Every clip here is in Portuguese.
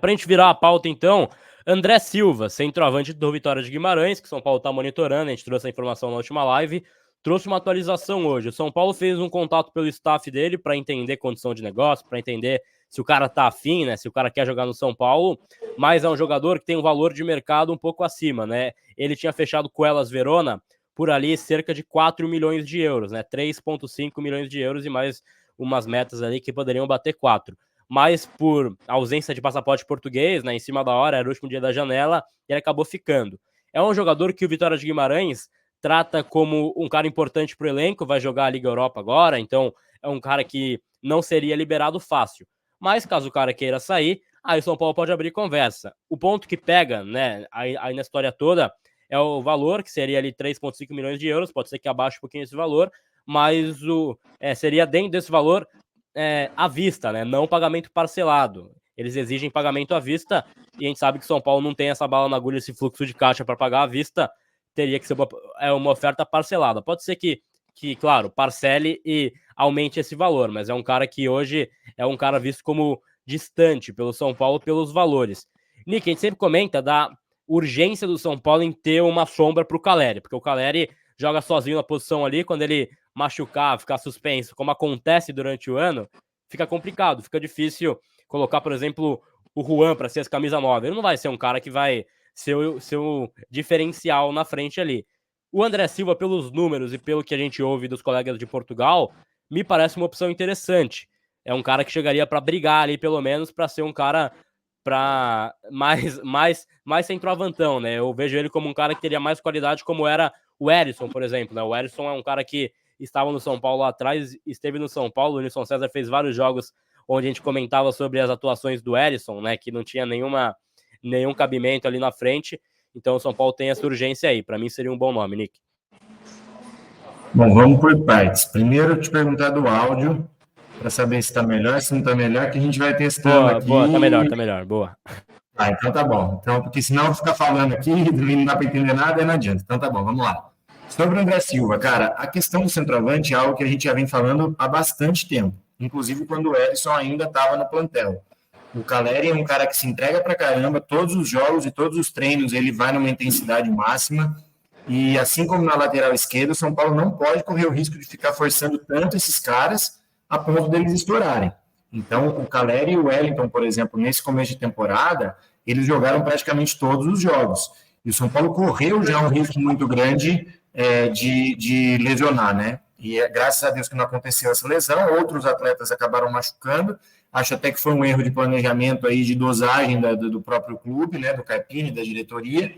Pra gente virar a pauta, então, André Silva, centroavante do Vitória de Guimarães, que São Paulo tá monitorando, a gente trouxe a informação na última live, trouxe uma atualização hoje. O São Paulo fez um contato pelo staff dele para entender condição de negócio, para entender se o cara tá afim, né, se o cara quer jogar no São Paulo, mas é um jogador que tem um valor de mercado um pouco acima, né? Ele tinha fechado com o Hellas Verona por ali cerca de 4 milhões de euros, né? 3,5 milhões de euros e mais umas metas ali que poderiam bater 4. Mas por ausência de passaporte português, né, em cima da hora, era o último dia da janela, e ele acabou ficando. É um jogador que o Vitória de Guimarães trata como um cara importante para o elenco, vai jogar a Liga Europa agora, então é um cara que não seria liberado fácil. Mas caso o cara queira sair, aí o São Paulo pode abrir conversa. O ponto que pega, né, aí na história toda, é o valor, que seria ali 3,5 milhões de euros, pode ser que abaixe um pouquinho esse valor, mas seria dentro desse valor à vista, né? Não pagamento parcelado. Eles exigem pagamento à vista e a gente sabe que São Paulo não tem essa bala na agulha, esse fluxo de caixa para pagar à vista. Teria que ser uma oferta parcelada. Pode ser que, claro, parcele e aumente esse valor, mas é um cara que hoje é um cara visto como distante pelo São Paulo pelos valores. Nick, a gente sempre comenta da urgência do São Paulo em ter uma sombra para o Caleri, porque o Caleri joga sozinho na posição ali, quando ele machucar, ficar suspenso, como acontece durante o ano, fica complicado, fica difícil colocar, por exemplo, o Juan para ser essa camisa 9. Ele não vai ser um cara que vai ser o diferencial na frente ali. O André Silva, pelos números e pelo que a gente ouve dos colegas de Portugal, me parece uma opção interessante. É um cara que chegaria para brigar ali, pelo menos, para ser um cara para mais centroavantão, né? Eu vejo ele como um cara que teria mais qualidade, como era o Erisson, por exemplo, né? O Erisson é um cara que estava no São Paulo lá atrás, esteve no São Paulo, o Nilson César fez vários jogos onde a gente comentava sobre as atuações do Erisson, né? Que não tinha nenhum cabimento ali na frente. Então o São Paulo tem essa urgência aí. Para mim seria um bom nome, Nick. Bom, vamos por partes. Primeiro, eu te perguntar do áudio, para saber se está melhor, se não está melhor, que a gente vai testando aqui. Boa, tá melhor, boa. Ah, então tá bom. Então, porque senão eu ficar falando aqui e não dá para entender nada, aí não adianta. Então tá bom, vamos lá. Sobre o André Silva, cara, a questão do centroavante é algo que a gente já vem falando há bastante tempo, inclusive quando o Erisson ainda estava no plantel. O Caleri é um cara que se entrega pra caramba, todos os jogos e todos os treinos ele vai numa intensidade máxima, e assim como na lateral esquerda, o São Paulo não pode correr o risco de ficar forçando tanto esses caras a ponto deles estourarem. Então, o Caleri e o Wellington, por exemplo, nesse começo de temporada, eles jogaram praticamente todos os jogos. E o São Paulo correu já um risco muito grande de lesionar, né? E graças a Deus que não aconteceu essa lesão, outros atletas acabaram machucando. Acho até que foi um erro de planejamento aí, de dosagem do próprio clube, né? Do Carpini, da diretoria.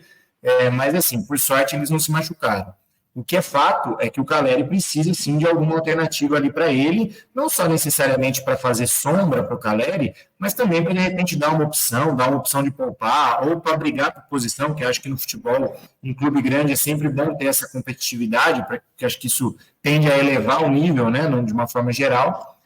Mas, assim, por sorte, eles não se machucaram. O que é fato é que o Caleri precisa, sim, de alguma alternativa ali para ele, não só necessariamente para fazer sombra para o Caleri, mas também para, de repente, dar uma opção de poupar, ou para brigar por posição, que acho que no futebol, em clube grande, é sempre bom ter essa competitividade, porque acho que isso tende a elevar o nível, né, de uma forma geral.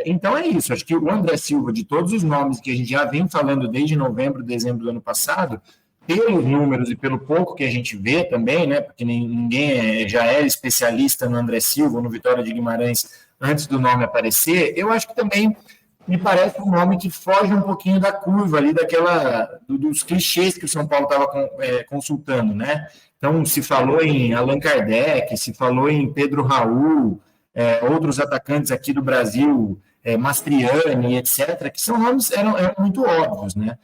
Então é isso, acho que o André Silva, de todos os nomes que a gente já vem falando desde novembro, dezembro do ano passado, pelos números e pelo pouco que a gente vê também, né, porque ninguém já era especialista no André Silva, no Vitória de Guimarães, antes do nome aparecer, eu acho que também me parece um nome que foge um pouquinho da curva ali, dos clichês que o São Paulo estava consultando, né? Então, se falou em Allan Kardec, se falou em Pedro Raul, outros atacantes aqui do Brasil, Mastriani, etc., que são nomes eram muito óbvios, né?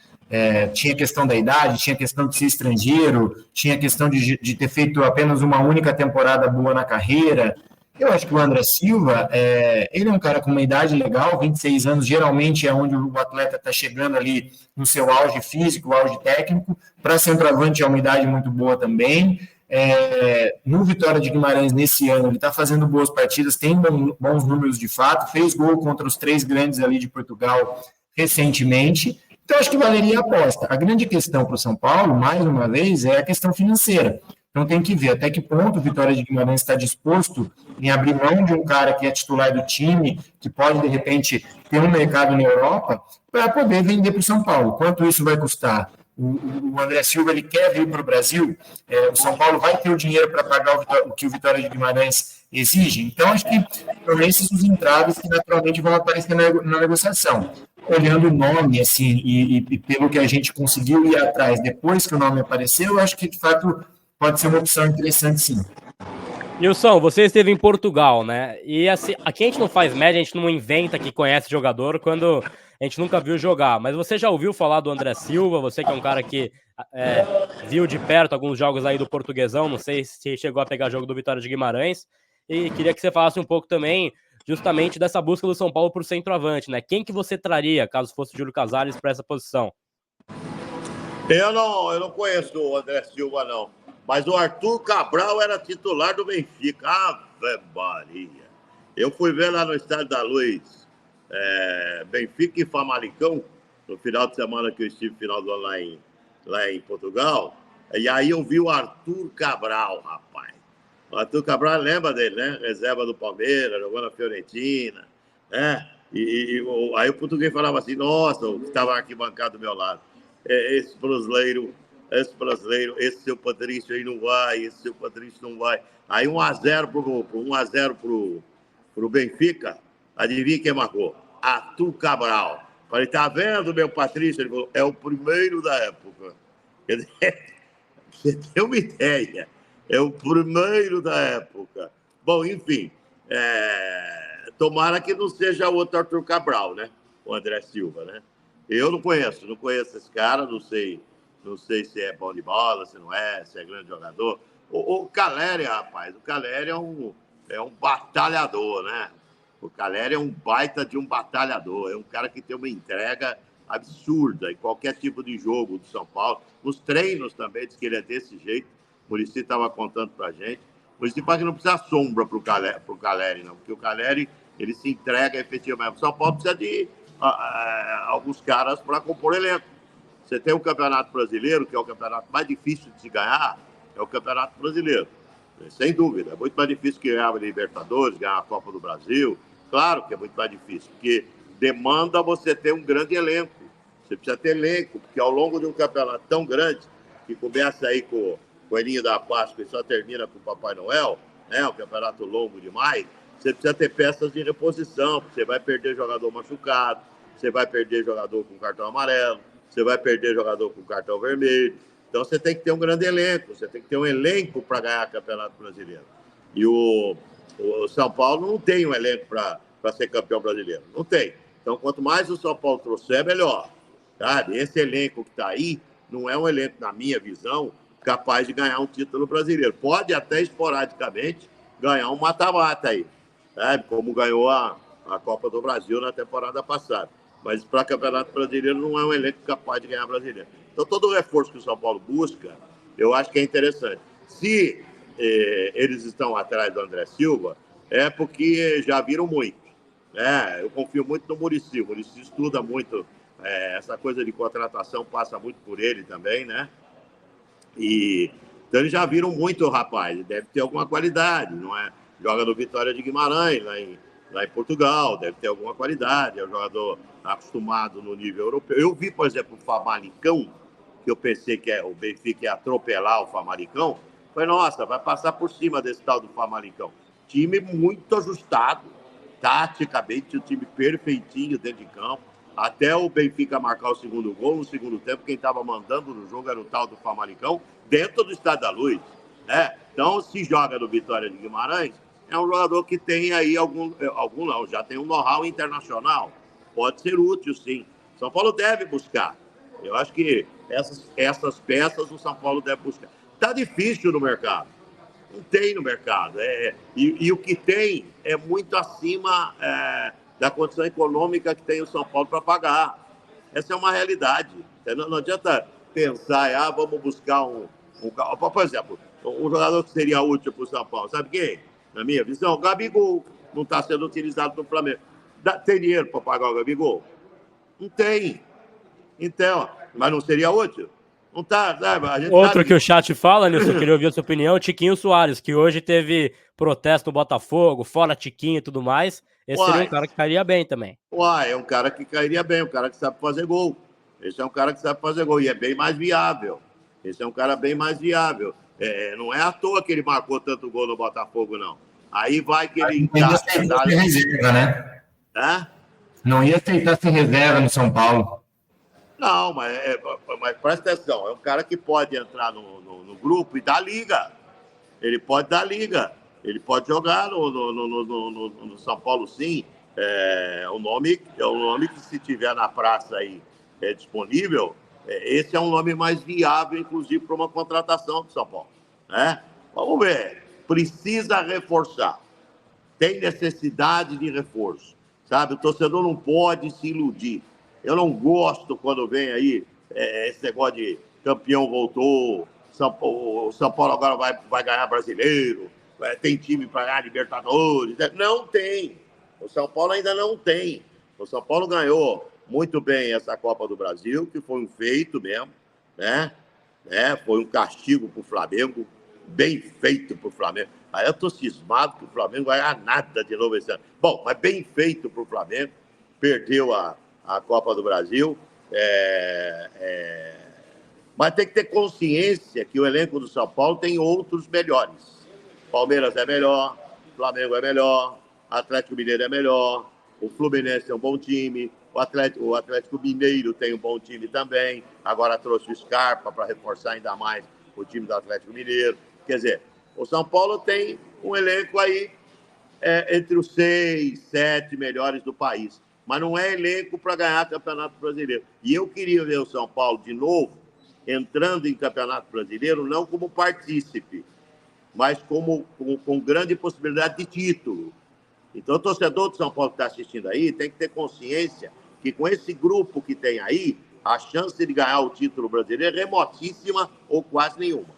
Tinha questão da idade, tinha questão de ser estrangeiro, tinha questão de ter feito apenas uma única temporada boa na carreira. Eu acho que o André Silva, ele é um cara com uma idade legal, 26 anos, geralmente é onde o atleta está chegando ali no seu auge físico, auge técnico. Para centroavante é uma idade muito boa também. No Vitória de Guimarães, nesse ano, ele está fazendo boas partidas, tem bons números de fato, fez gol contra os 3 grandes ali de Portugal recentemente. Então, acho que valeria a aposta. A grande questão para o São Paulo, mais uma vez, é a questão financeira. Então, tem que ver até que ponto o Vitória de Guimarães está disposto em abrir mão de um cara que é titular do time, que pode, de repente, ter um mercado na Europa, para poder vender para o São Paulo. Quanto isso vai custar? O André Silva, ele quer vir para o Brasil, o São Paulo vai ter o dinheiro para pagar o que o Vitória de Guimarães exige. Então, acho que são esses os entraves que naturalmente vão aparecer na negociação. olhando o nome, assim, e pelo que a gente conseguiu ir atrás depois que o nome apareceu, eu acho que, de fato, pode ser uma opção interessante, sim. Nilson, você esteve em Portugal, né? E assim, aqui a gente não faz média, a gente não inventa que conhece jogador quando a gente nunca viu jogar. Mas você já ouviu falar do André Silva? Você que é um cara que viu de perto alguns jogos aí do Portuguesão, não sei se chegou a pegar jogo do Vitória de Guimarães. E queria que você falasse um pouco também, justamente dessa busca do São Paulo por centroavante, né? Quem que você traria, caso fosse o Júlio Casares, para essa posição? Eu não conheço o André Silva, não. Mas o Arthur Cabral era titular do Benfica. Ave Maria. Eu fui ver lá no Estádio da Luz, Benfica e Famalicão, no final de semana que eu estive, final do ano lá em Portugal. E aí eu vi o Arthur Cabral, rapaz. O Arthur Cabral, lembra dele, né? Reserva do Palmeiras, jogou na Fiorentina, né? Aí o português falava assim, nossa, o que estava aqui bancado do meu lado. Esse brasileiro, esse seu Patrício aí não vai, esse seu Patrício não vai. Aí 1-0 pro Benfica, adivinha quem marcou? Arthur Cabral. Falei, tá vendo, meu Patrício? Ele falou, é o primeiro da época. Quer dizer, você tem uma ideia, é o primeiro da época. Bom, enfim, tomara que não seja o outro Arthur Cabral, né? O André Silva, né? Eu não conheço esse cara, não sei se é bom de bola, se não é, se é grande jogador. O Caleri, rapaz, o Caleri é um batalhador, né? O Caleri é um baita de um batalhador, é um cara que tem uma entrega absurda em qualquer tipo de jogo do São Paulo. Nos treinos também, diz que ele é desse jeito. O Muricy estava contando pra gente. O Muricy fala que não precisa sombra pro Caleri, não, porque o Caleri, ele se entrega efetivamente. O São Paulo precisa de alguns caras para compor elenco. Você tem o Campeonato Brasileiro, que é o campeonato mais difícil de se ganhar, é o Campeonato Brasileiro. Sem dúvida. É muito mais difícil que ganhar a Libertadores, ganhar a Copa do Brasil. Claro que é muito mais difícil, porque demanda você ter um grande elenco. Você precisa ter elenco, porque ao longo de um campeonato tão grande, que começa aí com o Coelhinho da Páscoa e só termina com o Papai Noel, né? Um campeonato longo demais, você precisa ter peças de reposição, você vai perder jogador machucado, você vai perder jogador com cartão amarelo, você vai perder jogador com cartão vermelho. Então você tem que ter um grande elenco, você tem que ter um elenco para ganhar o Campeonato Brasileiro. E o São Paulo não tem um elenco para ser campeão brasileiro, não tem. Então quanto mais o São Paulo trouxer, melhor. Sabe? Esse elenco que está aí não é um elenco, na minha visão, capaz de ganhar um título brasileiro. Pode até esporadicamente ganhar um mata-mata aí, sabe? Como ganhou a Copa do Brasil na temporada passada. Mas para Campeonato Brasileiro não é um elenco capaz de ganhar brasileiro. Então todo o reforço que o São Paulo busca, eu acho que é interessante. Se eles estão atrás do André Silva, é porque já viram muito. Né? Eu confio muito no Muricy. O Muricy estuda muito, essa coisa de contratação passa muito por ele também, né? Então eles já viram muito o rapaz, deve ter alguma qualidade, não é? Joga no Vitória de Guimarães, lá em Portugal, deve ter alguma qualidade, é um jogador acostumado no nível europeu. Eu vi, por exemplo, o Famalicão, que eu pensei que o Benfica ia atropelar o Famalicão. Falei, nossa, vai passar por cima desse tal do Famalicão. Time muito ajustado, taticamente, o time perfeitinho dentro de campo. Até o Benfica marcar o segundo gol, no segundo tempo, quem estava mandando no jogo era o tal do Famalicão, dentro do Estádio da Luz. Né? Então, se joga no Vitória de Guimarães, é um jogador que tem aí já tem um know-how internacional. Pode ser útil, sim. São Paulo deve buscar. Eu acho que essas peças o São Paulo deve buscar. Está difícil no mercado. Não tem no mercado. E o que tem é muito acima da condição econômica que tem o São Paulo para pagar. Essa é uma realidade. Não adianta pensar, vamos buscar por exemplo, um jogador que seria útil para o São Paulo. Sabe quem? Na minha visão, o Gabigol não está sendo utilizado no Flamengo. Tem dinheiro para pagar o Gabigol? Não tem. Então, mas não seria útil? Não tá, sabe? Outro que o chat fala, Nilson, eu queria ouvir a sua opinião, Tiquinho Soares, que hoje teve protesto no Botafogo, fora Tiquinho e tudo mais. Esse seria um cara que cairia bem também. É um cara que cairia bem, um cara que sabe fazer gol. Esse é um cara que sabe fazer gol e é bem mais viável. Esse é um cara bem mais viável. Não é à toa que ele marcou tanto gol no Botafogo, não. Aí vai que ele reserva, né? Não ia aceitar ser reserva no São Paulo. Não, mas presta atenção, é um cara que pode entrar no grupo e dar liga. Ele pode dar liga. Ele pode jogar no São Paulo, sim. É um nome que, se tiver na praça aí disponível, esse é um nome mais viável, inclusive, para uma contratação do São Paulo. Né? Vamos ver. Precisa reforçar. Tem necessidade de reforço. Sabe? O torcedor não pode se iludir. Eu não gosto quando vem aí esse negócio de campeão voltou, o São Paulo agora vai ganhar brasileiro, tem time para ganhar Libertadores. Não tem. O São Paulo ainda não tem. O São Paulo ganhou muito bem essa Copa do Brasil, que foi um feito mesmo, né? Foi um castigo para o Flamengo, bem feito para o Flamengo. Aí eu estou cismado que o Flamengo vai ganhar nada de novo esse ano. Bom, mas bem feito para o Flamengo, perdeu a Copa do Brasil. Mas tem que ter consciência que o elenco do São Paulo tem outros melhores. Palmeiras é melhor, Flamengo é melhor, Atlético Mineiro é melhor, o Fluminense é um bom time, o Atlético Mineiro tem um bom time também, agora trouxe o Scarpa para reforçar ainda mais o time do Atlético Mineiro. Quer dizer, o São Paulo tem um elenco aí entre os 6, 7 melhores do país, mas não é elenco para ganhar Campeonato Brasileiro. E eu queria ver o São Paulo de novo entrando em Campeonato Brasileiro, não como partícipe, mas com grande possibilidade de título. Então, o torcedor do São Paulo que está assistindo aí tem que ter consciência que com esse grupo que tem aí, a chance de ganhar o título brasileiro é remotíssima ou quase nenhuma.